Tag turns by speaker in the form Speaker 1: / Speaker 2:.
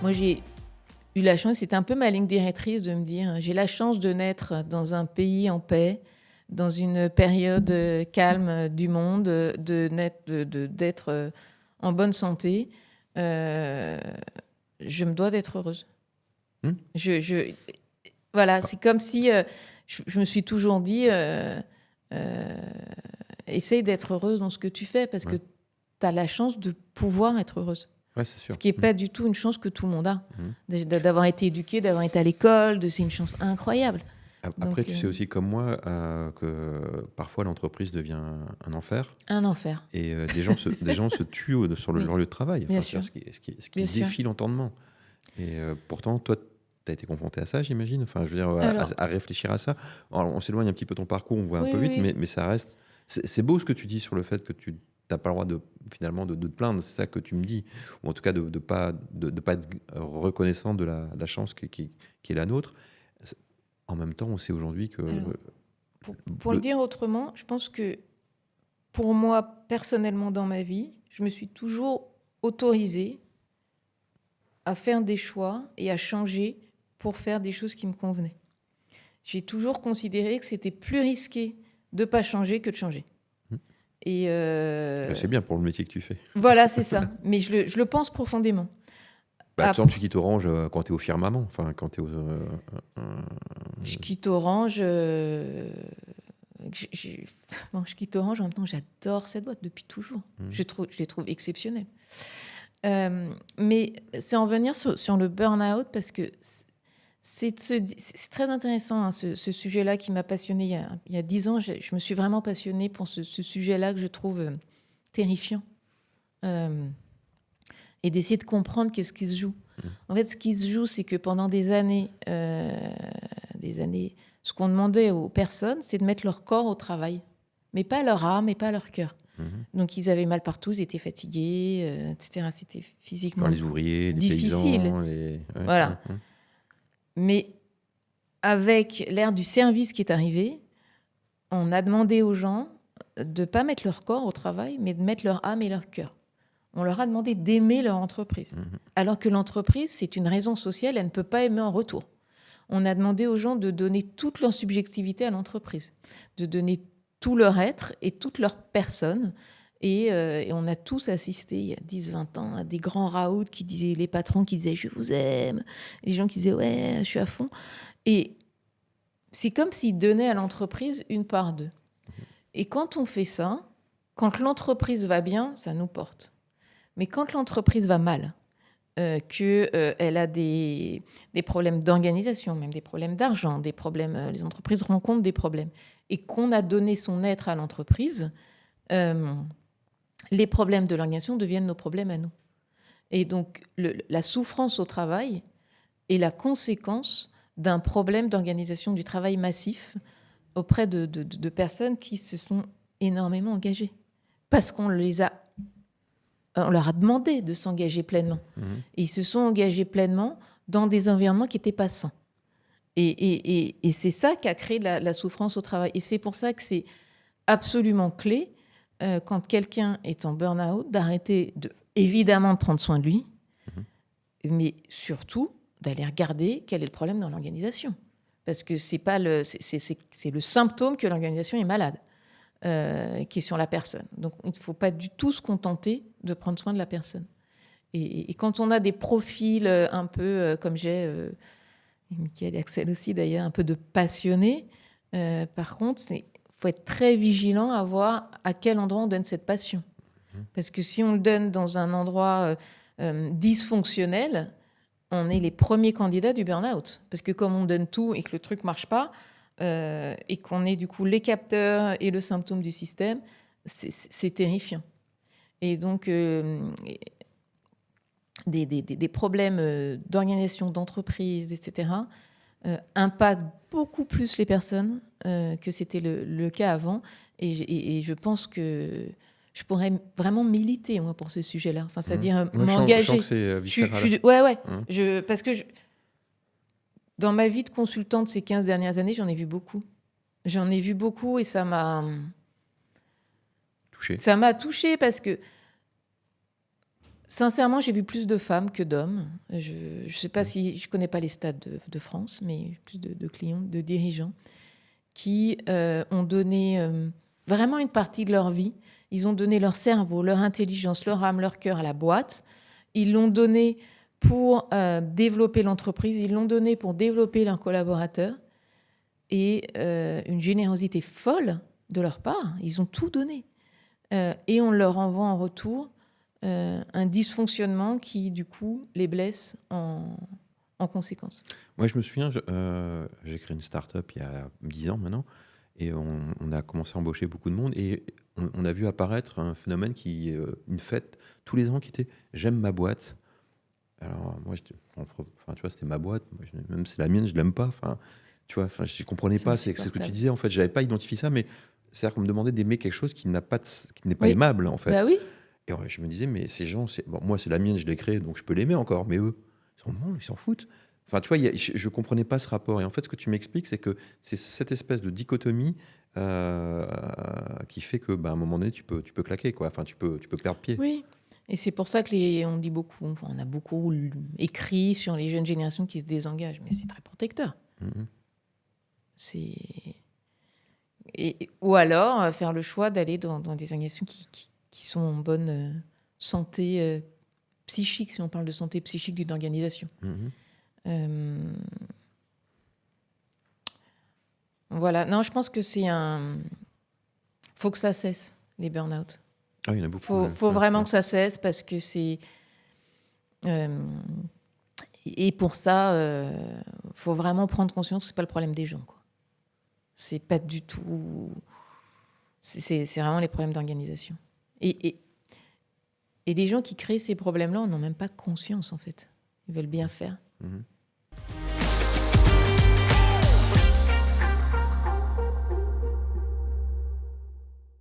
Speaker 1: Moi, j'ai eu la chance, c'était un peu ma ligne directrice de me dire, j'ai la chance de naître dans un pays en paix, dans une période calme du monde, d'être en bonne santé. Je me dois d'être heureuse. Voilà, c'est comme si je me suis toujours dit, essaye d'être heureuse dans ce que tu fais, parce que tu as la chance de pouvoir être heureuse.
Speaker 2: Ouais, c'est sûr.
Speaker 1: Ce qui n'est pas du tout une chance que tout le monde a. D'avoir été éduqué, d'avoir été à l'école, c'est une chance incroyable.
Speaker 2: Après, tu sais aussi comme moi que parfois l'entreprise devient un enfer.
Speaker 1: Un enfer.
Speaker 2: Et des gens se tuent sur leur lieu de travail.
Speaker 1: Bien sûr.
Speaker 2: Ce qui défie l'entendement. Et pourtant, toi, tu as été confronté à ça, j'imagine. Enfin, je veux dire, à réfléchir à ça. Alors, on s'éloigne un petit peu ton parcours, on voit un peu vite, mais ça reste. C'est beau ce que tu dis sur le fait que tu n'as pas le droit de te plaindre. C'est ça que tu me dis, ou en tout cas de pas être reconnaissant de la chance qui est la nôtre. En même temps, on sait aujourd'hui que...
Speaker 1: Alors, pour le dire autrement, je pense que pour moi, personnellement, dans ma vie, je me suis toujours autorisée à faire des choix et à changer pour faire des choses qui me convenaient. J'ai toujours considéré que c'était plus risqué de ne pas changer que de changer. Et
Speaker 2: c'est bien pour le métier que tu fais.
Speaker 1: Voilà, c'est ça. Mais je le pense profondément.
Speaker 2: Par exemple, tu quittes Orange quand tu es au Firmament. Enfin, quand tu es
Speaker 1: Je quitte Orange. Je quitte Orange, en même temps, j'adore cette boîte depuis toujours. Je les trouve exceptionnels. Mais c'est en venir sur le burn-out, parce que c'est très intéressant, hein, ce sujet-là qui m'a passionnée il y a 10 ans. Je me suis vraiment passionnée pour ce sujet-là que je trouve terrifiant. Et d'essayer de comprendre qu'est-ce qui se joue. En fait, ce qui se joue, c'est que pendant des années, ce qu'on demandait aux personnes, c'est de mettre leur corps au travail, mais pas leur âme et pas leur cœur. Donc, ils avaient mal partout, ils étaient fatigués, etc. C'était physiquement
Speaker 2: les ouvriers, les
Speaker 1: difficile.
Speaker 2: paysans.
Speaker 1: Voilà. Mais avec l'ère du service qui est arrivée, on a demandé aux gens de ne pas mettre leur corps au travail, mais de mettre leur âme et leur cœur. On leur a demandé d'aimer leur entreprise. Alors que l'entreprise, c'est une raison sociale, elle ne peut pas aimer en retour. On a demandé aux gens de donner toute leur subjectivité à l'entreprise, de donner tout leur être et toute leur personne. Et on a tous assisté, il y a 10-20 ans, à des grands raouts qui disaient, les patrons qui disaient « je vous aime », les gens qui disaient « ouais, je suis à fond ». Et c'est comme s'ils donnaient à l'entreprise une part d'eux. Et quand on fait ça, quand l'entreprise va bien, ça nous porte. Mais quand l'entreprise va mal, qu'elle a des problèmes d'organisation, même des problèmes d'argent, des problèmes, les entreprises rencontrent des problèmes, et qu'on a donné son être à l'entreprise, les problèmes de l'organisation deviennent nos problèmes à nous. Et donc, la souffrance au travail est la conséquence d'un problème d'organisation du travail massif auprès de personnes qui se sont énormément engagées. Parce qu'on leur a demandé de s'engager pleinement. Et ils se sont engagés pleinement dans des environnements qui n'étaient pas sains. Et c'est ça qui a créé la souffrance au travail. Et c'est pour ça que c'est absolument clé, quand quelqu'un est en burn-out, d'arrêter évidemment de prendre soin de lui, mais surtout d'aller regarder quel est le problème dans l'organisation. Parce que c'est le symptôme que l'organisation est malade. Qui est sur la personne. Donc, il ne faut pas du tout se contenter de prendre soin de la personne. Et quand on a des profils un peu comme j'ai, et Mickaël et Axel aussi d'ailleurs, un peu de passionnés, par contre, il faut être très vigilant à voir à quel endroit on donne cette passion. Parce que si on le donne dans un endroit dysfonctionnel, on est les premiers candidats du burn-out. Parce que comme on donne tout et que le truc ne marche pas, et qu'on est du coup les capteurs et le symptôme du système, c'est terrifiant. Et donc, des problèmes d'organisation, d'entreprise, etc., impactent beaucoup plus les personnes que c'était le cas avant. Et je pense que je pourrais vraiment militer, moi, pour ce sujet-là. Enfin, c'est-à-dire m'engager.
Speaker 2: Je sens que c'est viscéral.
Speaker 1: Parce que dans ma vie de consultante ces 15 dernières années, j'en ai vu beaucoup. J'en ai vu beaucoup et ça m'a touchée. Ça m'a touchée parce que Sincèrement, j'ai vu plus de femmes que d'hommes. Je ne sais pas si... Je ne connais pas les stats de France, mais plus de clients, de dirigeants, qui ont donné vraiment une partie de leur vie. Ils ont donné leur cerveau, leur intelligence, leur âme, leur cœur à la boîte. Ils l'ont donné pour développer l'entreprise. Ils l'ont donné pour développer leurs collaborateurs. Et une générosité folle de leur part. Ils ont tout donné. Et on leur envoie en retour un dysfonctionnement qui, du coup, les blesse en conséquence.
Speaker 2: Moi, je me souviens, j'ai créé une start-up il y a 10 ans maintenant, et on a commencé à embaucher beaucoup de monde, et on a vu apparaître un phénomène une fête tous les ans qui était « j'aime ma boîte ». Alors moi, tu vois, c'était ma boîte, moi, même si c'est la mienne, je l'aime pas. Tu vois, je comprenais pas, c'est ce que tu disais en fait, j'avais pas identifié ça, mais c'est-à-dire qu'on me demandait d'aimer quelque chose qui n'est pas aimable en fait.
Speaker 1: Bah oui.
Speaker 2: Et je me disais, mais ces gens, moi c'est la mienne, je l'ai créée, donc je peux l'aimer encore, mais eux, ils s'en foutent. Enfin, tu vois, je comprenais pas ce rapport. Et en fait, ce que tu m'expliques, c'est que c'est cette espèce de dichotomie qui fait que, à un moment donné, tu peux claquer, quoi. Enfin, tu peux perdre pied.
Speaker 1: Oui. Et c'est pour ça que on dit beaucoup, on a beaucoup écrit sur les jeunes générations qui se désengagent, mais c'est très protecteur. Ou alors faire le choix d'aller dans des organisations qui sont en bonne santé psychique, si on parle de santé psychique d'une organisation. Voilà. Non, je pense que faut que ça cesse, les burn-out.
Speaker 2: Ah, il y en a beaucoup.
Speaker 1: Faut vraiment que ça cesse, parce que c'est... et pour ça, faut vraiment prendre conscience que c'est pas le problème des gens, quoi. C'est pas du tout... C'est vraiment les problèmes d'organisation. Et les gens qui créent ces problèmes-là n'ont même pas conscience, en fait. Ils veulent bien faire.